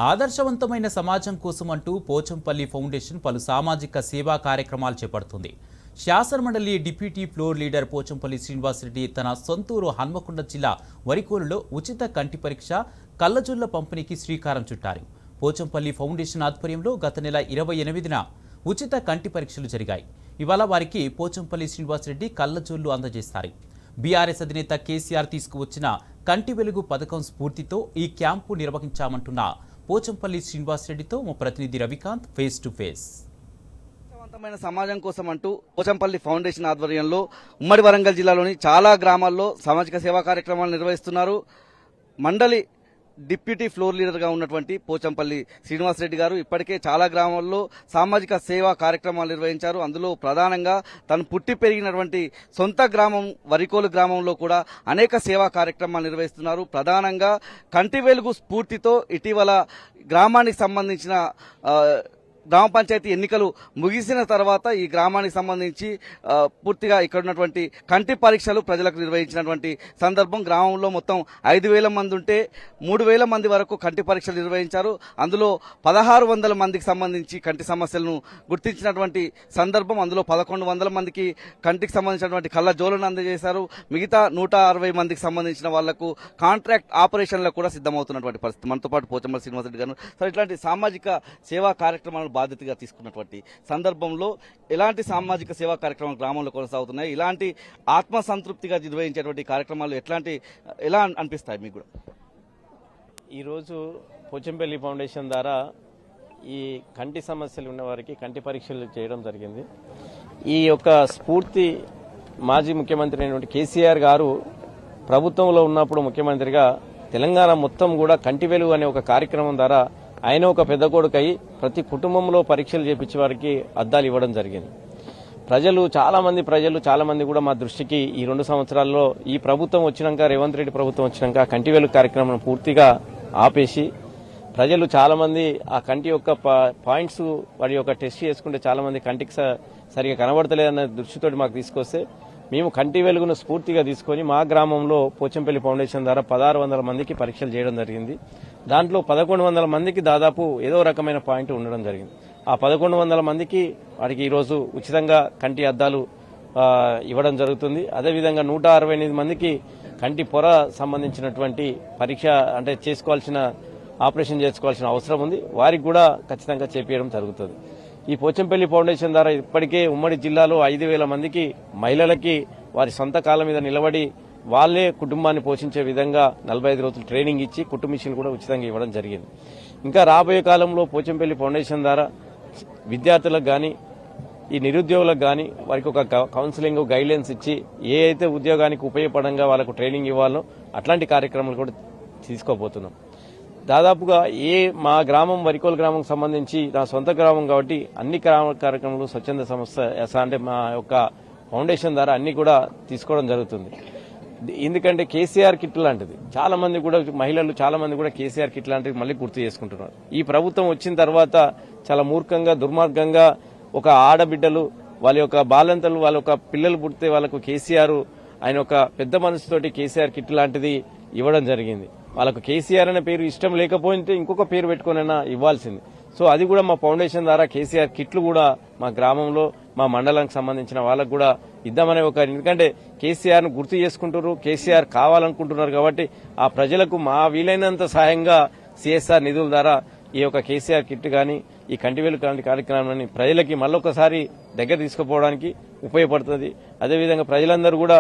ఆదర్శవంతమైన సమాజం కోసం అంటూ పోచంపల్లి ఫౌండేషన్ పలు సామాజిక సేవా కార్యక్రమాలు చేపడుతుంది. శాసనమండలి deputy floor leader Pochampally Srinivasa Reddy తన సొంతూరు హన్మకొండ జిల్లా వరికోలులో ఉచిత కంటి పరీక్ష, కళ్లజొల్ల పంపిణీకి శ్రీకారం చుట్టారు. పోచంపల్లి ఫౌండేషన్ ఆధ్వర్యంలో గత నెల 28న ఉచిత కంటి పరీక్షలు జరిగాయి. ఇవాళ వారికి పోచంపల్లి శ్రీనివాసరెడ్డి కళ్లజొల్లు అందజేస్తారు. బీఆర్ఎస్ అధినేత కేసీఆర్ తీసుకువచ్చిన కంటి వెలుగు పథకం స్ఫూర్తితో ఈ క్యాంపు నిర్వహించామంటున్న పోచంపల్లి శ్రీనివాసరెడ్డితో మా ప్రతినిధి రవికాంత్ ఫేస్ టు ఫేస్. ఆదర్శవంతమైన సమాజం కోసం అంటూ పోచంపల్లి ఫౌండేషన్ ఆధ్వర్యంలో ఉమ్మడి వరంగల్ జిల్లాలోని చాలా గ్రామాల్లో సామాజిక సేవా కార్యక్రమాలు నిర్వహిస్తున్నారు. మండలి డిప్యూటీ ఫ్లోర్ లీడర్గా ఉన్నటువంటి పోచంపల్లి శ్రీనివాసరెడ్డి గారు ఇప్పటికే చాలా గ్రామాల్లో సామాజిక సేవా కార్యక్రమాలు నిర్వహించారు. అందులో ప్రధానంగా తను పుట్టి పెరిగినటువంటి సొంత గ్రామం వరికోలు గ్రామంలో కూడా అనేక సేవా కార్యక్రమాలు నిర్వహిస్తున్నారు. ప్రధానంగా కంటి వెలుగు స్ఫూర్తితో ఇటీవల గ్రామానికి సంబంధించిన గ్రామ పంచాయతీ ఎన్నికలు ముగిసిన తర్వాత ఈ గ్రామానికి సంబంధించి పూర్తిగా ఇక్కడ ఉన్నటువంటి కంటి పరీక్షలు ప్రజలకు నిర్వహించినటువంటి సందర్భం. గ్రామంలో మొత్తం 5,000 మంది ఉంటే 3,000 మంది వరకు కంటి పరీక్షలు నిర్వహించారు. అందులో 1,600 మందికి సంబంధించి కంటి సమస్యలను గుర్తించినటువంటి సందర్భం. అందులో 1,100 మందికి కంటికి సంబంధించినటువంటి కళ్ళ జోలను అందజేశారు. మిగతా 160 మందికి సంబంధించిన వాళ్లకు కాంట్రాక్ట్ ఆపరేషన్లకు కూడా సిద్ధమవుతున్నటువంటి పరిస్థితి. మనతో పాటు పోచంపల్లి శ్రీనివాసరెడ్డి గారు సార్, ఇట్లాంటి సామాజిక సేవా కార్యక్రమాలను బాధ్యతగా తీసుకున్నటువంటి సందర్భంలో ఎలాంటి సామాజిక సేవా కార్యక్రమాలు గ్రామంలో కొనసాగుతున్నాయి? ఇలాంటి ఆత్మసంతృప్తిగా నిర్వహించేటువంటి కార్యక్రమాలు ఎలా అనిపిస్తాయి మీకు కూడా? ఈరోజు పోచంపల్లి ఫౌండేషన్ ద్వారా ఈ కంటి సమస్యలు ఉన్న వారికి కంటి పరీక్షలు చేయడం జరిగింది. ఈ యొక్క స్ఫూర్తి మాజీ ముఖ్యమంత్రి అయినటువంటి కేసీఆర్ గారు ప్రభుత్వంలో ఉన్నప్పుడు ముఖ్యమంత్రిగా తెలంగాణ మొత్తం కూడా కంటి వెలుగు అనే ఒక కార్యక్రమం ద్వారా ఆయన ఒక పెద్ద కొడుకై ప్రతి కుటుంబంలో పరీక్షలు చేపించే వారికి అద్దాలు ఇవ్వడం జరిగింది. చాలా మంది కూడా మా దృష్టికి ఈ 2 సంవత్సరాల్లో ఈ ప్రభుత్వం వచ్చినాక, రేవంత్ రెడ్డి ప్రభుత్వం వచ్చినాక కంటి వెలుగు కార్యక్రమం పూర్తిగా ఆపేసి ప్రజలు చాలా మంది ఆ కంటి యొక్క పాయింట్స్ వారి యొక్క టెస్ట్ చేసుకుంటే చాలా మంది కంటికి సరిగా కనబడతలేదన్న దృష్టితోటి మాకు తీసుకొస్తే మేము కంటి వెలుగును స్ఫూర్తిగా తీసుకొని మా గ్రామంలో పోచంపల్లి ఫౌండేషన్ ద్వారా 1,600 మందికి పరీక్షలు చేయడం జరిగింది. దాంట్లో 1,100 మందికి దాదాపు ఏదో రకమైన పాయింట్ ఉండడం జరిగింది. ఆ 1,100 మందికి వారికి ఈరోజు ఉచితంగా కంటి అద్దాలు ఇవ్వడం జరుగుతుంది. అదేవిధంగా 168 మందికి కంటి పొర సంబంధించినటువంటి పరీక్ష అంటే ఆపరేషన్ చేసుకోవాల్సిన అవసరం ఉంది. వారికి కూడా ఖచ్చితంగా చేపించడం జరుగుతుంది. ఈ పోచంపల్లి ఫౌండేషన్ ద్వారా ఇప్పటికే ఉమ్మడి జిల్లాలో 5,000 మందికి మహిళలకి వారి సొంత కాళ్ళ మీద నిలబడి వాళ్లే కుటుంబాన్ని పోషించే విధంగా 45 రోజులు ట్రైనింగ్ ఇచ్చి కుట్టు మిషన్ కూడా ఉచితంగా ఇవ్వడం జరిగింది. ఇంకా రాబోయే కాలంలో పోచంపల్లి ఫౌండేషన్ ద్వారా విద్యార్థులకు కానీ ఈ నిరుద్యోగులకు కానీ వారికి ఒక కౌన్సిలింగ్ గైడ్లైన్స్ ఇచ్చి ఏ అయితే ఉద్యోగానికి ఉపయోగపడంగా వాళ్ళకు ట్రైనింగ్ ఇవ్వాలో అట్లాంటి కార్యక్రమాలు కూడా తీసుకోబోతున్నాం. దాదాపుగా మా గ్రామం వరికోలు గ్రామం సంబంధించి నా సొంత గ్రామం కాబట్టి అన్ని కార్యక్రమాలు స్వచ్ఛంద సంస్థ అంటే మా యొక్క ఫౌండేషన్ ద్వారా అన్ని కూడా తీసుకోవడం జరుగుతుంది. ఎందుకంటే కేసీఆర్ కిట్ లాంటిది మహిళలు చాలా మంది కూడా కేసీఆర్ కిట్ లాంటిది మళ్ళీ గుర్తు చేసుకుంటున్నారు. ఈ ప్రభుత్వం వచ్చిన తర్వాత చాలా మూర్ఖంగా దుర్మార్గంగా ఒక ఆడబిడ్డలు వాళ్ళ యొక్క బాలంతలు వాళ్ళ యొక్క పిల్లలు పుడితే వాళ్ళకు కేసీఆర్ ఆయన ఒక పెద్ద మనసుతోటి కేసీఆర్ కిట్ లాంటిది ఇవ్వడం జరిగింది. వాళ్ళకు కేసీఆర్ అనే పేరు ఇష్టం లేకపోతే ఇంకొక పేరు పెట్టుకునైనా ఇవ్వాల్సింది. సో అది కూడా మా ఫౌండేషన్ ద్వారా కేసీఆర్ కిట్లు కూడా మా గ్రామంలో మా మండలానికి సంబంధించిన వాళ్ళకు కూడా ఇద్దామనే ఎందుకంటే కేసీఆర్ ను గుర్తు చేసుకుంటున్నారు, కేసీఆర్ కావాలనుకుంటున్నారు కాబట్టి ఆ ప్రజలకు మా వీలైనంత సహాయంగా సిఎస్ఆర్ నిధుల ద్వారా ఈ యొక్క కేసీఆర్ కిట్ కానీ ఈ కంటివేలు కార్యక్రమాన్ని ప్రజలకి మళ్ళొకసారి దగ్గర తీసుకుపోవడానికి ఉపయోగపడుతుంది. అదేవిధంగా ప్రజలందరూ కూడా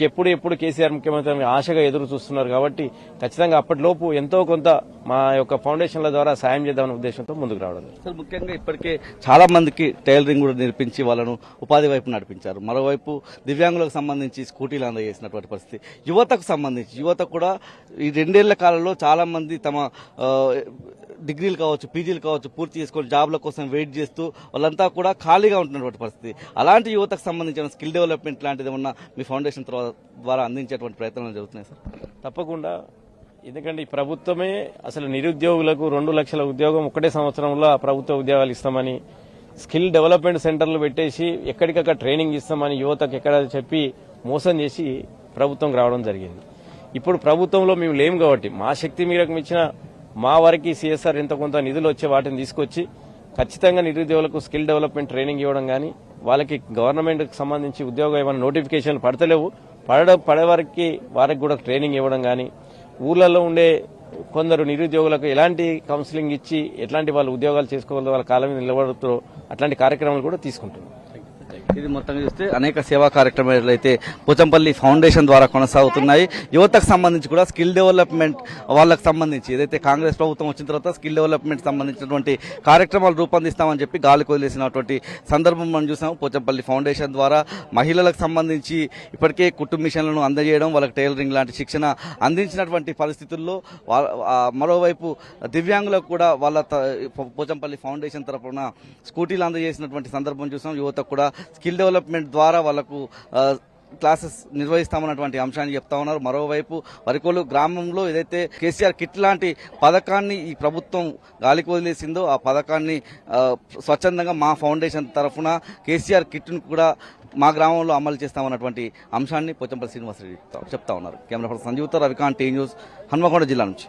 ఎప్పుడు కేసీఆర్ ముఖ్యమంత్రి ఆశగా ఎదురు చూస్తున్నారు కాబట్టి ఖచ్చితంగా అప్పటిలోపు ఎంతో కొంత మా యొక్క ఫౌండేషన్ల ద్వారా సాయం చేద్దామనే ఉద్దేశంతో ముందుకు రావడం. సార్, ముఖ్యంగా ఇప్పటికే చాలా మందికి టైలరింగ్ కూడా నేర్పించి వాళ్ళను ఉపాధి వైపు నడిపించారు. మరోవైపు దివ్యాంగులకు సంబంధించి స్కూటీలు అందజేసినటువంటి పరిస్థితి. యువత కూడా ఈ 2 ఏళ్ల కాలంలో చాలా మంది తమ డిగ్రీలు కావచ్చు, పీజీలు కావచ్చు పూర్తి చేసుకొని జాబ్ల కోసం వెయిట్ చేస్తూ వాళ్ళంతా కూడా ఖాళీగా ఉంటున్నటువంటి పరిస్థితి. అలాంటి యువతకు సంబంధించిన స్కిల్ డెవలప్మెంట్ లాంటిది ఏమన్నా మీ ఫౌండేషన్ ద్వారా అందించేటువంటి ప్రయత్నాలు జరుగుతున్నాయి సార్? తప్పకుండా. ఎందుకంటే ఈ ప్రభుత్వమే అసలు నిరుద్యోగులకు 2 లక్షల ఉద్యోగం ఒకటే సంవత్సరంలో ప్రభుత్వ ఉద్యోగాలు ఇస్తామని స్కిల్ డెవలప్మెంట్ సెంటర్లు పెట్టేసి ఎక్కడికక్కడ ట్రైనింగ్ ఇస్తామని యువతకు ఎక్కడ చెప్పి మోసం చేసి ప్రభుత్వం రావడం జరిగింది. ఇప్పుడు ప్రభుత్వంలో మేము లేము కాబట్టి మా శక్తి మేరకు ఇచ్చిన మా వారికి సిఎస్ఆర్ ఎంత కొంత నిధులు వచ్చే వాటిని తీసుకొచ్చి ఖచ్చితంగా నిరుద్యోగులకు స్కిల్ డెవలప్మెంట్ ట్రైనింగ్ ఇవ్వడం కానీ వాళ్ళకి గవర్నమెంట్కి సంబంధించి ఉద్యోగం ఏమైనా నోటిఫికేషన్ పడతలేవు పడే వారికి కూడా ట్రైనింగ్ ఇవ్వడం కానీ ఊర్లలో ఉండే కొందరు నిరుద్యోగులకు ఎలాంటి కౌన్సిలింగ్ ఇచ్చి ఎట్లాంటి వాళ్ళు ఉద్యోగాలు చేసుకోగలరు వాళ్ళ కాలం మీద నిలబడుతారో అట్లాంటి కార్యక్రమాలు కూడా తీసుకుంటున్నాం. ఇది మొత్తంగా చూస్తే అనేక సేవా కార్యక్రమాలు అయితే పోచంపల్లి ఫౌండేషన్ ద్వారా కొనసాగుతున్నాయి. యువతకు సంబంధించి కూడా స్కిల్ డెవలప్మెంట్ వాళ్ళకి సంబంధించి ఏదైతే కాంగ్రెస్ ప్రభుత్వం వచ్చిన తర్వాత స్కిల్ డెవలప్మెంట్ సంబంధించినటువంటి కార్యక్రమాలు రూపొందిస్తామని చెప్పి గాలికి వదిలేసినటువంటి సందర్భం మనం చూసాం. పోచంపల్లి ఫౌండేషన్ ద్వారా మహిళలకు సంబంధించి ఇప్పటికే కుటుంబ మిషన్లను అందజేయడం, వాళ్ళకి టైలరింగ్ లాంటి శిక్షణ అందించినటువంటి పరిస్థితుల్లో మరోవైపు దివ్యాంగులకు కూడా వాళ్ళ పోచంపల్లి ఫౌండేషన్ తరఫున స్కూటీలు అందజేసినటువంటి సందర్భం చూసాం. యువతకు కూడా స్కిల్ డెవలప్మెంట్ ద్వారా వాళ్ళకు క్లాసెస్ నిర్వహిస్తామన్నటువంటి అంశాన్ని చెప్తా ఉన్నారు. మరోవైపు వరికోలు గ్రామంలో ఏదైతే కేసీఆర్ కిట్ లాంటి పథకాన్ని ఈ ప్రభుత్వం గాలికి వదిలేసిందో ఆ పథకాన్ని స్వచ్ఛందంగా మా ఫౌండేషన్ తరఫున కేసీఆర్ కిట్ను కూడా మా గ్రామంలో అమలు చేస్తామన్నటువంటి అంశాన్ని పోచంపల్లి శ్రీనివాసరెడ్డి చెప్తా ఉన్నారు. Camera person సంజీవ్తో Ravikanth, tea news, Hanamkonda జిల్లా నుంచి.